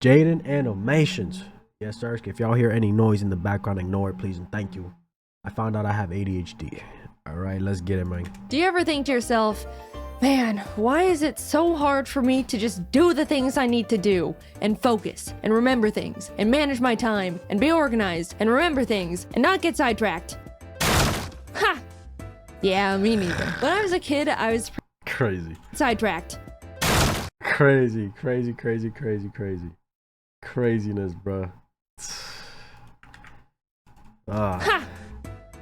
Jaiden Animations. Yes, sir. If y'all hear any noise in the background, ignore it, please, and thank you. I found out I have ADHD. All right, let's get it, man. Do you ever think to yourself, man, why is it so hard for me to just do the things I need to do and focus and remember things and manage my time and be organized and remember things and not get sidetracked? Ha! Yeah, me neither. When I was a kid, I was Crazy. sidetracked. Crazy. Craziness, bro. Ha!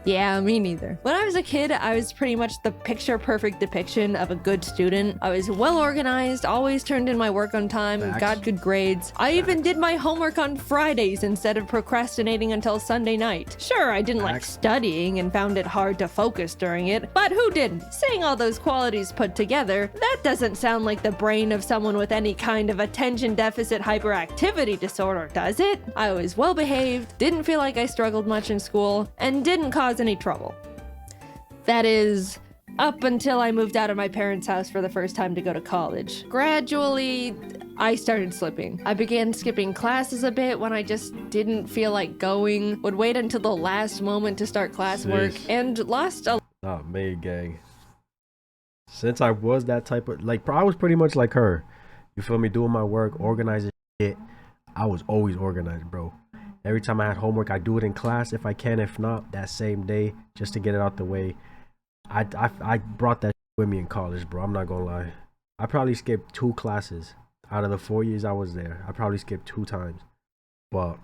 Yeah, me neither. When I was a kid, I was pretty much the picture-perfect depiction of a good student. I was well-organized, always turned in my work on time, and got good grades. I even did my homework on Fridays instead of procrastinating until Sunday night. Sure, I didn't like studying and found it hard to focus during it, but who didn't? Saying all those qualities put together, that doesn't sound like the brain of someone with any kind of attention deficit hyperactivity disorder, does it? I was well-behaved, didn't feel like I struggled much in school, and didn't cause any trouble. That is, up until I moved out of my parents' house for the first time to go to college. Gradually, I started slipping. I began skipping classes a bit when I just didn't feel like going, would wait until the last moment to start classwork, and lost a Oh, man, gang. Since I was that type of, like, I was pretty much like her. You feel me? Doing my work, organizing shit. I was always organized, bro. Every time I had homework, I do it in class if I can. If not, that same day, just to get it out the way. I brought that with me in college, bro. I'm not gonna lie. I probably skipped 2 classes out of the 4 years I was there. I probably skipped 2 times. But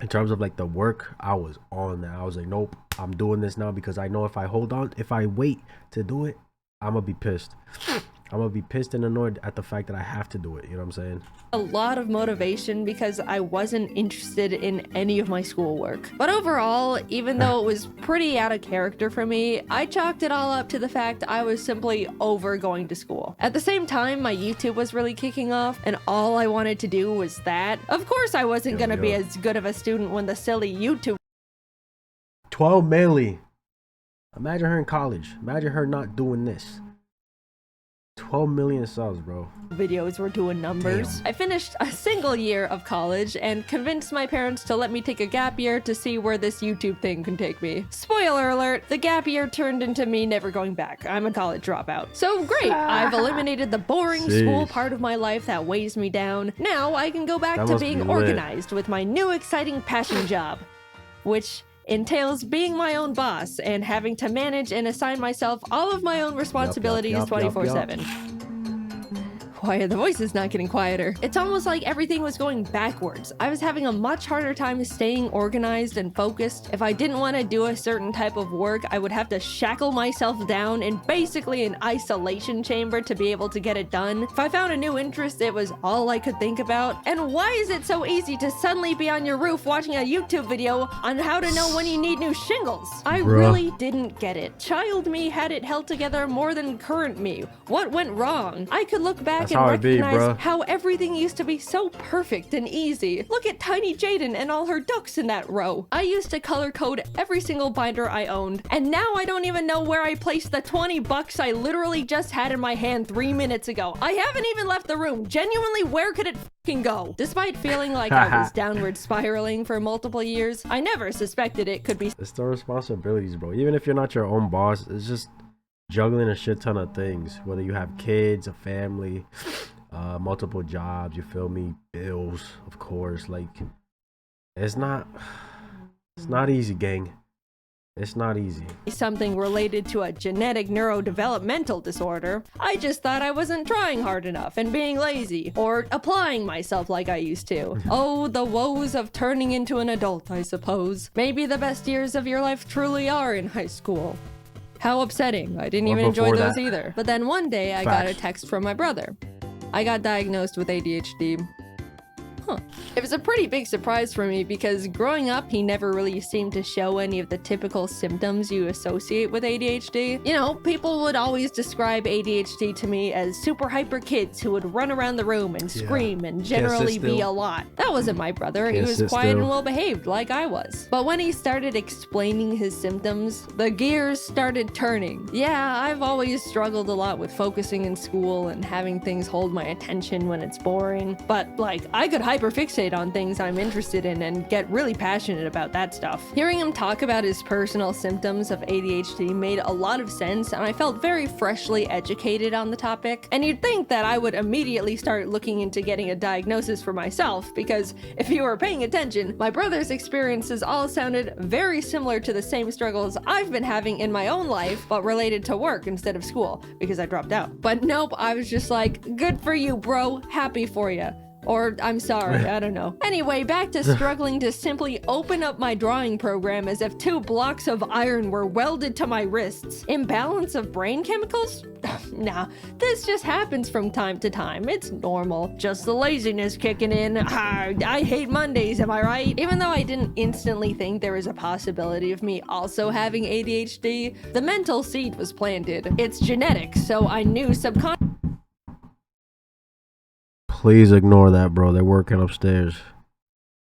in terms of like the work, I was on that. I was like, nope, I'm doing this now because I know if I hold on, if I wait to do it, I'm gonna be pissed. I'm gonna be pissed and annoyed at the fact that I have to do it. You know what I'm saying? a lot of motivation because I wasn't interested in any of my schoolwork. But overall, even though it was pretty out of character for me, I chalked it all up to the fact I was simply over going to school. At the same time, my YouTube was really kicking off, and all I wanted to do was that. Of course, I wasn't gonna be as good of a student when the silly YouTube 12 mainly. Imagine her in college. Imagine her not doing this. 12 million subs, bro. videos were doing numbers. Damn. I finished a single year of college and convinced my parents to let me take a gap year to see where this YouTube thing can take me. Spoiler alert, the gap year turned into me never going back. I'm a college dropout. So great, I've eliminated the boring school part of my life that weighs me down. Now I can go back to being organized with my new exciting passion job, which entails being my own boss and having to manage and assign myself all of my own responsibilities 24/7. Why are the voices not getting quieter? It's almost like everything was going backwards. I was having a much harder time staying organized and focused. If I didn't want to do a certain type of work, I would have to shackle myself down in basically an isolation chamber to be able to get it done. If I found a new interest, it was all I could think about. And why is it so easy to suddenly be on your roof watching a YouTube video on how to know when you need new shingles? I really didn't get it. Child me had it held together more than current me. What went wrong? I could look back and recognize how everything used to be so perfect and easy. Look at tiny Jaiden and all her ducks in that row. I used to color code every single binder I owned, and now I don't even know where I placed the 20 bucks I literally just had in my hand 3 minutes ago. I haven't even left the room. Genuinely, where could it fucking go? Despite feeling like I was downward spiraling for multiple years, I never suspected it could be. It's the responsibilities, bro. Even if you're not your own boss, it's just juggling a shit ton of things, whether you have kids, a family, multiple jobs, you feel me, bills, of course. Like, it's not easy, gang. It's not easy. Something related to a genetic neurodevelopmental disorder. I just thought I wasn't trying hard enough and being lazy or applying myself like I used to. Oh, the woes of turning into an adult, I suppose. Maybe the best years of your life truly are in high school. How upsetting. I didn't even enjoy those either. But then one day I got a text from my brother. I got diagnosed with ADHD. It was a pretty big surprise for me because growing up, he never really seemed to show any of the typical symptoms you associate with ADHD. You know, people would always describe ADHD to me as super hyper kids who would run around the room and scream and generally be a lot. That wasn't my brother. He was quiet and well behaved like I was. But when he started explaining his symptoms, the gears started turning. Yeah, I've always struggled a lot with focusing in school and having things hold my attention when it's boring. But like, I could hyperfixate on things I'm interested in and get really passionate about that stuff. Hearing him talk about his personal symptoms of ADHD made a lot of sense, and I felt very freshly educated on the topic. And you'd think that I would immediately start looking into getting a diagnosis for myself, because if you were paying attention, my brother's experiences all sounded very similar to the same struggles I've been having in my own life, but related to work instead of school, because I dropped out. But nope, I was just like, good for you, bro, happy for you. Or I'm sorry, I don't know. Anyway, back to struggling to simply open up my drawing program as if 2 blocks of iron were welded to my wrists. Imbalance of brain chemicals? Nah, this just happens from time to time. It's normal. Just the laziness kicking in. I hate Mondays, am I right? Even though I didn't instantly think there was a possibility of me also having ADHD, the mental seed was planted. It's genetic, so I knew subconsciously. Please ignore that, bro. They're working upstairs.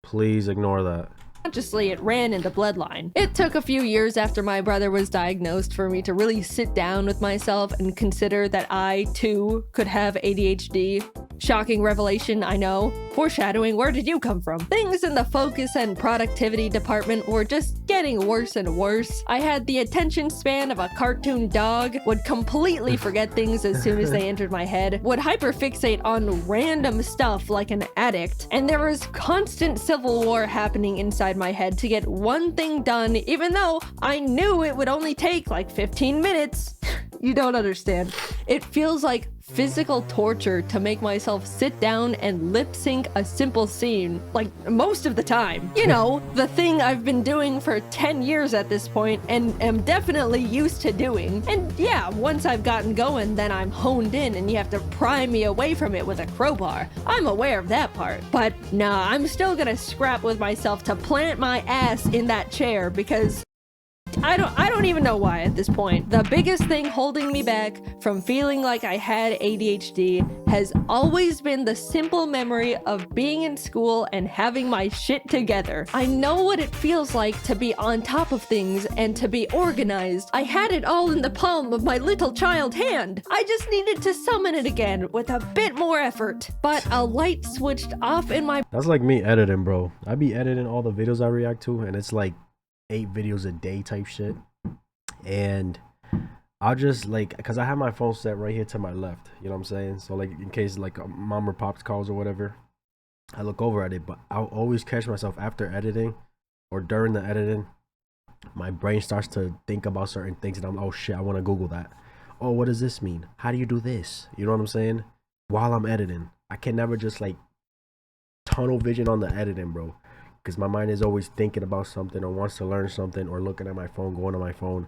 Please ignore that. Consciously, it ran in the bloodline. It took a few years after my brother was diagnosed for me to really sit down with myself and consider that I, too, could have ADHD. Shocking revelation, I know. Foreshadowing, where did you come from? Things in the focus and productivity department were just getting worse and worse. I had the attention span of a cartoon dog, would completely forget things as soon as they entered my head, would hyperfixate on random stuff like an addict, and there was constant civil war happening inside my head to get one thing done, even though I knew it would only take like 15 minutes. You don't understand. It feels like physical torture to make myself sit down and lip sync a simple scene, like most of the time. You know, the thing I've been doing for 10 years at this point and am definitely used to doing. And yeah, once I've gotten going, then I'm honed in and you have to pry me away from it with a crowbar. I'm aware of that part. But nah, I'm still gonna scrap with myself to plant my ass in that chair because I don't even know why at this point. The biggest thing holding me back from feeling like I had ADHD has always been the simple memory of being in school and having my shit together. I know what it feels like to be on top of things and to be organized. I had it all in the palm of my little child hand. I just needed to summon it again with a bit more effort. But a light switched off in my— That's like me editing, bro. I be editing all the videos I react to, and it's like 8 videos a day type shit. And I'll just like, because I have my phone set right here to my left, you know what I'm saying? So like in case like mom or pops calls or whatever, I look over at it. But I'll always catch myself after editing or during the editing, my brain starts to think about certain things and I'm, oh shit, I want to Google that. Oh, what does this mean? How do you do this? You know what I'm saying? While I'm editing, I can never just like tunnel vision on the editing, bro, because my mind is always thinking about something or wants to learn something or looking at my phone, going on my phone.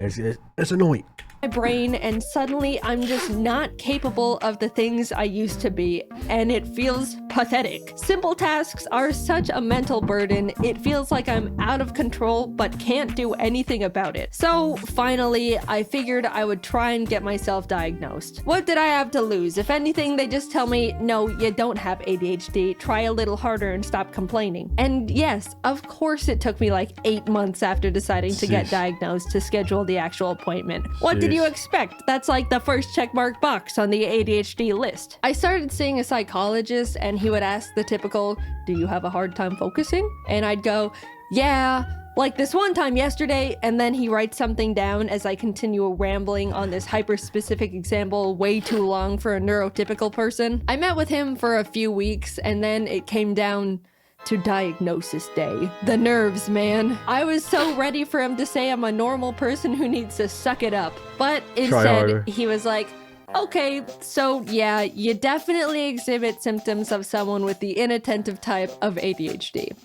It's annoying. My brain, and suddenly I'm just not capable of the things I used to be, and it feels pathetic. Simple tasks are such a mental burden. It feels like I'm out of control but can't do anything about it. So finally, I figured I would try and get myself diagnosed. What did I have to lose? If anything, they just tell me, no, you don't have ADHD. Try a little harder and stop complaining. And yes, of course it took me like 8 months after deciding to get diagnosed to schedule the actual appointment. What did you expect? That's like the first checkmark box on the ADHD list. I started seeing a psychologist and he would ask the typical, do you have a hard time focusing? And I'd go, yeah, like this one time yesterday, and then he writes something down as I continue rambling on this hyper-specific example way too long for a neurotypical person. I met with him for a few weeks and then it came down to diagnosis day. The nerves, man. I was so ready for him to say I'm a normal person who needs to suck it up. But instead, he was like, okay, so yeah, you definitely exhibit symptoms of someone with the inattentive type of ADHD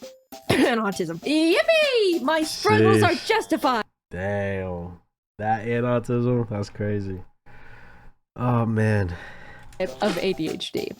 and autism. Yippee! My struggles are justified. Damn. That and autism? That's crazy. Oh, man. of ADHD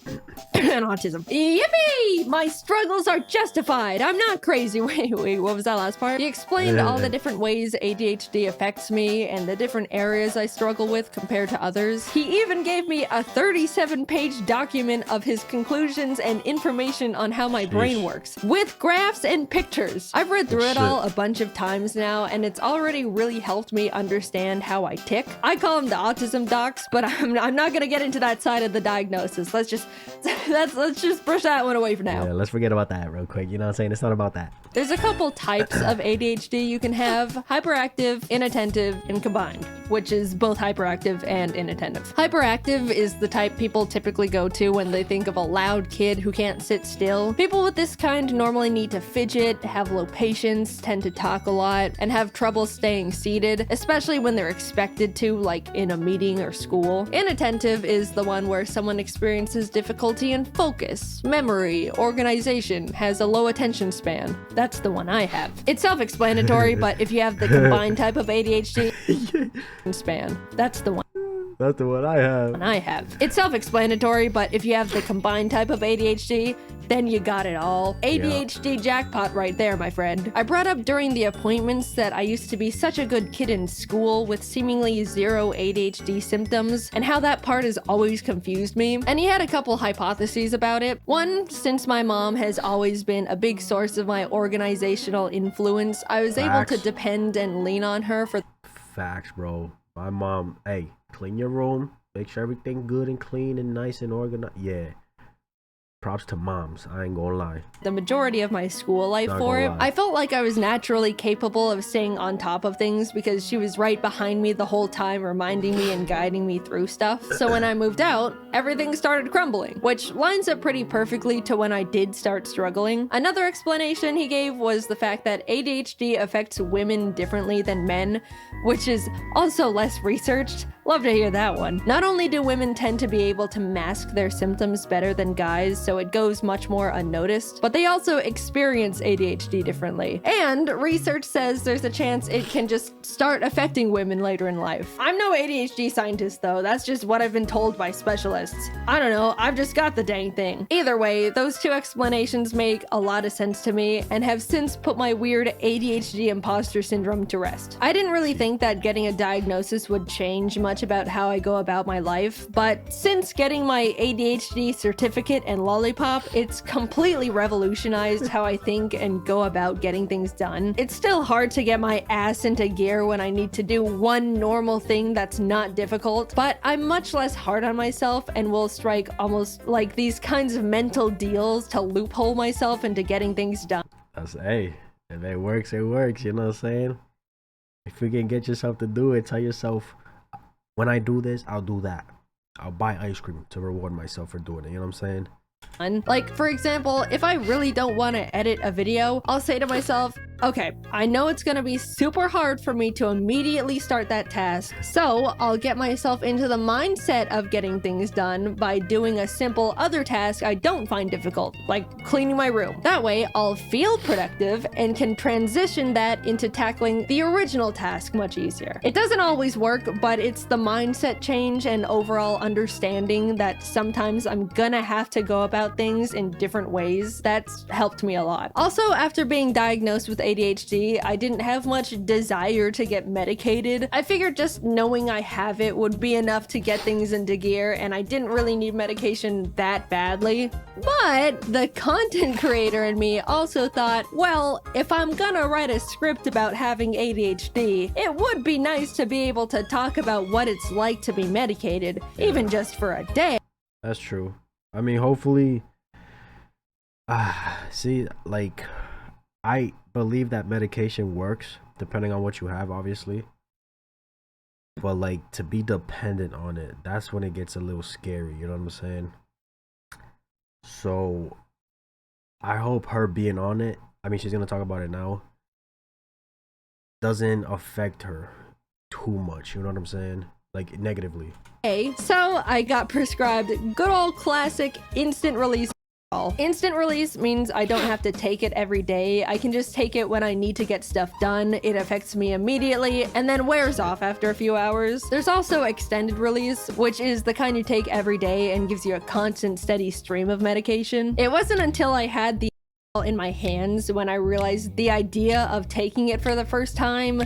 and autism. Yippee! My struggles are justified. I'm not crazy. Wait, what was that last part? He explained all the different ways ADHD affects me and the different areas I struggle with compared to others. He even gave me a 37-page document of his conclusions and information on how my brain works, with graphs and pictures. I've read through it all a bunch of times now, and it's already really helped me understand how I tick. I call them the autism docs, but I'm not gonna get into that side of the diagnosis. Let's just brush that one away for now. Yeah, let's forget about that real quick. You know what I'm saying? It's not about that. There's a couple types of ADHD you can have: hyperactive, inattentive, and combined, which is both hyperactive and inattentive. Hyperactive is the type people typically go to when they think of a loud kid who can't sit still. People with this kind normally need to fidget, have low patience, tend to talk a lot, and have trouble staying seated, especially when they're expected to, like in a meeting or school. Inattentive is the one where someone experiences difficulty in focus, memory, organization, has a low attention span. That's the one I have. It's self-explanatory, but if you have the combined type of ADHD span, that's the one. That's the one I have. It's self-explanatory, but if you have the combined type of ADHD, then you got it all. ADHD jackpot right there, my friend. I brought up during the appointments that I used to be such a good kid in school with seemingly zero ADHD symptoms, and how that part has always confused me. And he had a couple hypotheses about it. One, since my mom has always been a big source of my organizational influence, I was able to depend and lean on her for facts, bro. My mom, hey, clean your room, make sure everything good and clean and nice and organized. Yeah, props to moms, I ain't gonna lie. The majority of my school life for it. I felt like I was naturally capable of staying on top of things because she was right behind me the whole time, reminding me and guiding me through stuff. So when I moved out, everything started crumbling, which lines up pretty perfectly to when I did start struggling. Another explanation he gave was the fact that ADHD affects women differently than men, which is also less researched. Love to hear that one. Not only do women tend to be able to mask their symptoms better than guys, so it goes much more unnoticed, but they also experience ADHD differently. And research says there's a chance it can just start affecting women later in life. I'm no ADHD scientist though, that's just what I've been told by specialists. I don't know, I've just got the dang thing. Either way, those two explanations make a lot of sense to me and have since put my weird ADHD imposter syndrome to rest. I didn't really think that getting a diagnosis would change much about how I go about my life, but since getting my ADHD certificate and lollipop, it's completely revolutionized how I think and go about getting things done. It's still hard to get my ass into gear when I need to do one normal thing that's not difficult, but I'm much less hard on myself and will strike almost like these kinds of mental deals to loophole myself into getting things done. That's, hey, if it works, you know what I'm saying? If you can get yourself to do it, tell yourself, when I do this, I'll do that. I'll buy ice cream to reward myself for doing it, you know what I'm saying? Like, for example, if I really don't want to edit a video, I'll say to myself, okay, I know it's gonna be super hard for me to immediately start that task, so I'll get myself into the mindset of getting things done by doing a simple other task I don't find difficult, like cleaning my room. That way, I'll feel productive and can transition that into tackling the original task much easier. It doesn't always work, but it's the mindset change and overall understanding that sometimes I'm gonna have to go about things in different ways that's helped me a lot. Also, after being diagnosed with ADHD, I didn't have much desire to get medicated. I figured just knowing I have it would be enough to get things into gear, and I didn't really need medication that badly. But the content creator in me also thought, well, if I'm gonna write a script about having ADHD, it would be nice to be able to talk about what it's like to be medicated, even just for a day. That's true. I mean, hopefully, see, like, I believe that medication works depending on what you have, obviously. But, like, to be dependent on it, that's when it gets a little scary, you know what I'm saying? So, I hope her being on it, I mean, she's going to talk about it now, doesn't affect her too much, you know what I'm saying? Like, negatively. So I got prescribed good old classic instant release Instant release means I don't have to take it every day. I can just take it when I need to get stuff done. It affects me immediately and then wears off after a few hours. There's also extended release, which is the kind you take every day and gives you a constant, steady stream of medication. It wasn't until I had the in my hands when I realized the idea of taking it for the first time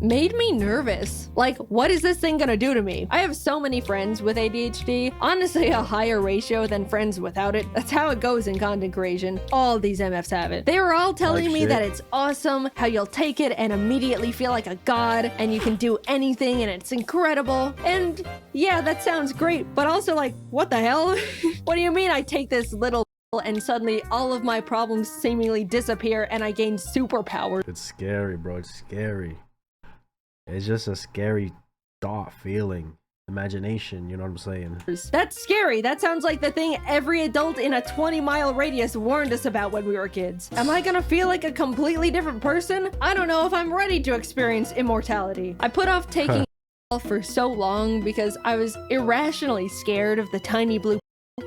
made me nervous. Like, what is this thing gonna do to me? I have so many friends with ADHD, honestly a higher ratio than friends without it. That's how it goes in content creation. All these MFs have it. They were all telling me that it's awesome, how you'll take it and immediately feel like a god, and you can do anything and it's incredible. And yeah, that sounds great, but also like, what the hell? What do you mean I take this little and suddenly all of my problems seemingly disappear and I gain superpowers? It's scary, bro. It's scary. It's just a scary thought, feeling, imagination, you know what I'm saying? That's scary. That sounds like the thing every adult in a 20-mile radius warned us about when we were kids. Am I gonna feel like a completely different person? I don't know if I'm ready to experience immortality. I put off taking for so long because I was irrationally scared of the tiny blue,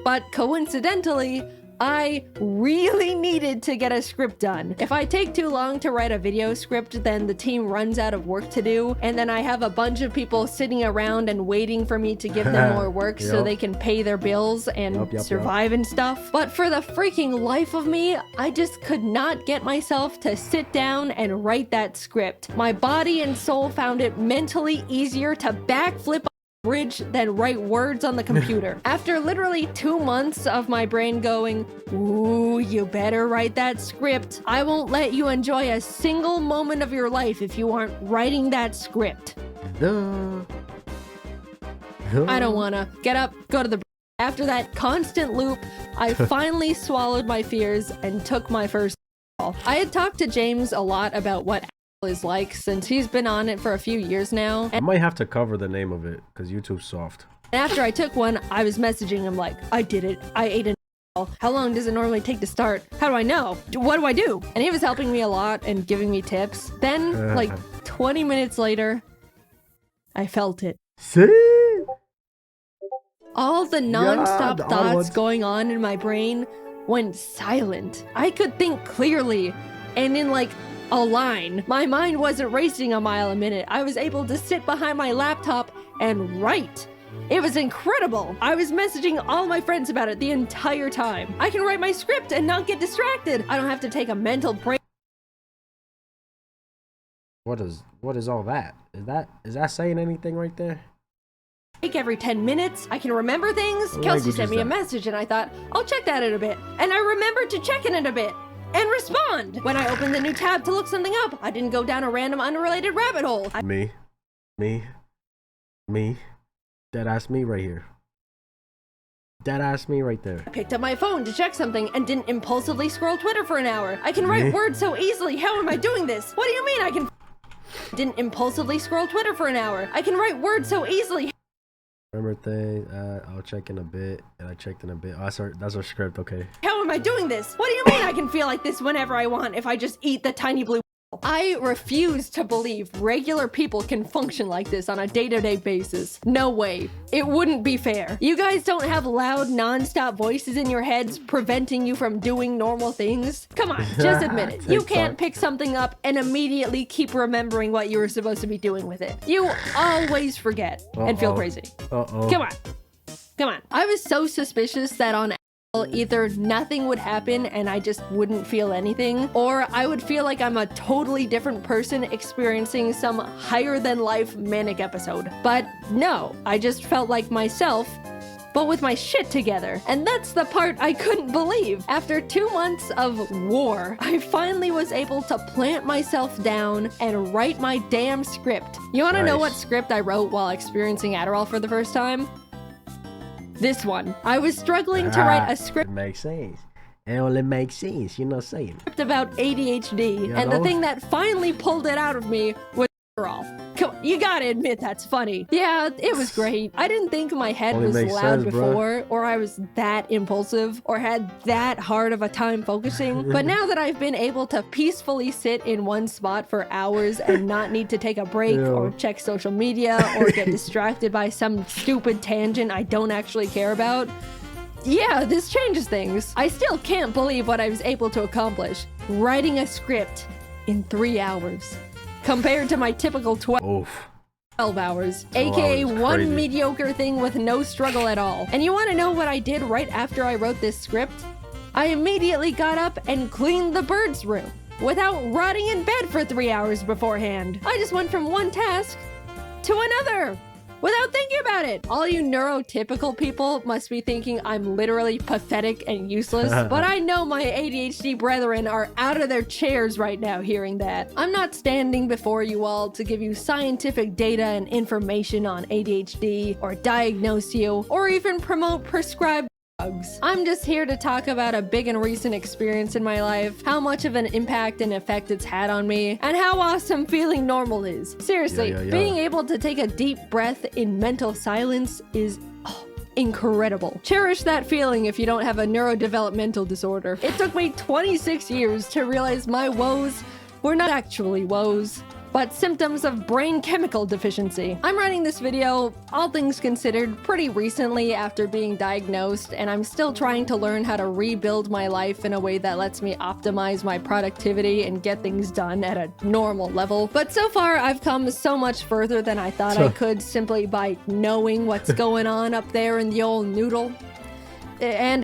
but coincidentally, I really needed to get a script done. If I take too long to write a video script, then the team runs out of work to do, and then I have a bunch of people sitting around and waiting for me to give them more work so they can pay their bills and survive and stuff. But for the freaking life of me, I just could not get myself to sit down and write that script. My body and soul found it mentally easier to backflip bridge than write words on the computer. After literally 2 months of my brain going, ooh, you better write that script. I won't let you enjoy a single moment of your life if you aren't writing that script. I don't wanna. Get up, go to the... After that constant loop, I finally swallowed my fears and took my first call. I had talked to James a lot about what is like since he's been on it for a few years now. I might have to cover the name of it because YouTube's soft. After I took one, I was messaging him like, I did it. I ate an How long does it normally take to start? How do I know? What do I do? And he was helping me a lot and giving me tips. Then, like 20 minutes later, I felt it. See? All the non-stop thoughts going on in my brain went silent. I could think clearly, and in like a line. My mind wasn't racing a mile a minute. I was able to sit behind my laptop and write. It was incredible. I was messaging all my friends about it the entire time. I can write my script and not get distracted. I don't have to take a mental break. What is all that? Is that saying anything right there? Every 10 minutes, I can remember things. Kelsey sent me a message and I thought, I'll check that in a bit. And I remembered to check it in a bit and respond. When I opened the new tab to look something up, I didn't go down a random unrelated rabbit hole. Me. Deadass me right here. Deadass me right there. I picked up my phone to check something and didn't impulsively scroll Twitter for an hour. I can write words so easily. How am I doing this? What do you mean I can... Didn't impulsively scroll Twitter for an hour. I can write words so easily. Remember things, I'll check in a bit, and I checked in a bit. Oh, that's our script, okay. How am I doing this? What do you mean I can feel like this whenever I want if I just eat the tiny blue... I refuse to believe regular people can function like this on a day-to-day basis. No way. It wouldn't be fair. You guys don't have loud, non-stop voices in your heads preventing you from doing normal things? Come on, just admit it. You can't pick something up and immediately keep remembering what you were supposed to be doing with it. You always forget and feel crazy. Come on. I was so suspicious that on either nothing would happen and I just wouldn't feel anything, or I would feel like I'm a totally different person experiencing some higher than life manic episode. But no, I just felt like myself, but with my shit together. And that's the part I couldn't believe. After 2 months of war, I finally was able to plant myself down and write my damn script. You wanna know what script I wrote while experiencing Adderall for the first time? This one. I was struggling to write a script. It makes sense. It only makes sense, you know what I'm saying? About ADHD, and the thing that finally pulled it out of me was Adderall. Come on, you gotta admit that's funny. Yeah, it was great. I didn't think my head was loud before, or I was that impulsive, or had that hard of a time focusing. But now that I've been able to peacefully sit in one spot for hours and not need to take a break or check social media or get distracted by some stupid tangent I don't actually care about, yeah, this changes things. I still can't believe what I was able to accomplish. Writing a script in 3 hours. Compared to my typical 12 hours, aka one mediocre thing with no struggle at all. And you want to know what I did right after I wrote this script? I immediately got up and cleaned the birds' room without rotting in bed for 3 hours beforehand. I just went from one task to another without thinking about it. All you neurotypical people must be thinking I'm literally pathetic and useless, but I know my ADHD brethren are out of their chairs right now hearing that. I'm not standing before you all to give you scientific data and information on ADHD, or diagnose you, or even promote prescribed drugs. I'm just here to talk about a big and recent experience in my life, how much of an impact and effect it's had on me, and how awesome feeling normal is. Seriously, being able to take a deep breath in mental silence is incredible. Cherish that feeling if you don't have a neurodevelopmental disorder. It took me 26 years to realize my woes were not actually woes, but symptoms of brain chemical deficiency. I'm writing this video, all things considered, pretty recently after being diagnosed, and I'm still trying to learn how to rebuild my life in a way that lets me optimize my productivity and get things done at a normal level. But so far, I've come so much further than I thought I could simply by knowing what's going on up there in the old noodle. And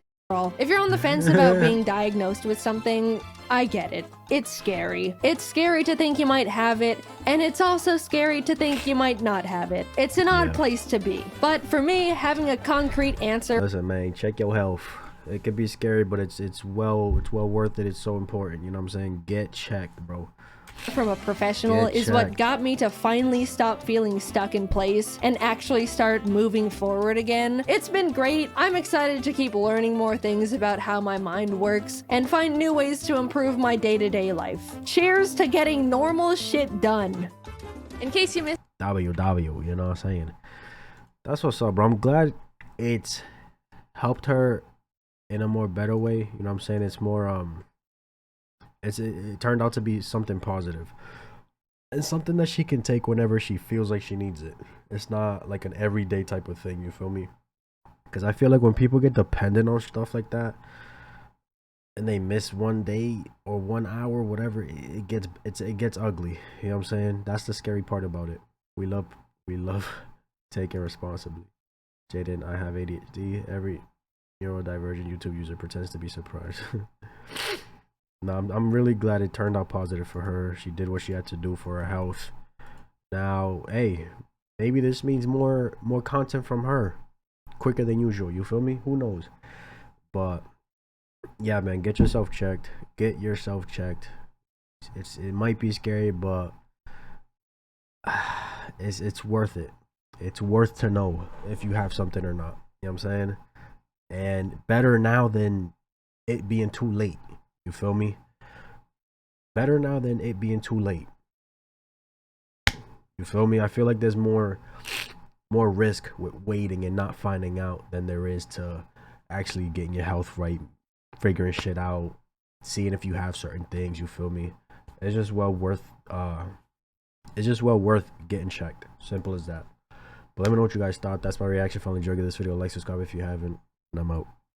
if you're on the fence about being diagnosed with something, I get it. It's scary. It's scary to think you might have it, and it's also scary to think you might not have it. It's an odd place to be. But for me, having a concrete answer— Listen, man, check your health. It could be scary, but it's well worth it. It's so important. You know what I'm saying? Get checked, bro. From a professional is what got me to finally stop feeling stuck in place and actually start moving forward again. It's been great. I'm excited to keep learning more things about how my mind works and find new ways to improve my day-to-day life. Cheers to getting normal shit done. In case you missed— W, you know what I'm saying? That's what's up, bro. I'm glad it's helped her in a more better way. You know what I'm saying? It's more it turned out to be something positive and something that she can take whenever she feels like she needs it. It's not like an everyday type of thing, you feel me? Because I feel like when people get dependent on stuff like that and they miss one day or 1 hour, whatever, it gets ugly. You know what I'm saying? That's the scary part about it. We love taking responsibility. Jaiden, I have ADHD. Every neurodivergent YouTube user pretends to be surprised. No, I'm really glad it turned out positive for her. She did what she had to do for her health. Now, hey, maybe this means more content from her quicker than usual. You feel me? Who knows? But yeah, man, get yourself checked. Get yourself checked. It might be scary, but it's worth it. It's worth to know if you have something or not. You know what I'm saying? And better now than it being too late. You feel me? Better now than it being too late. You feel me? I feel like there's more risk with waiting and not finding out than there is to actually getting your health right, figuring shit out, seeing if you have certain things. You feel me? It's just well worth getting checked. Simple as that. But let me know what you guys thought. That's my reaction. If you enjoyed this video, like, subscribe if you haven't, and I'm out.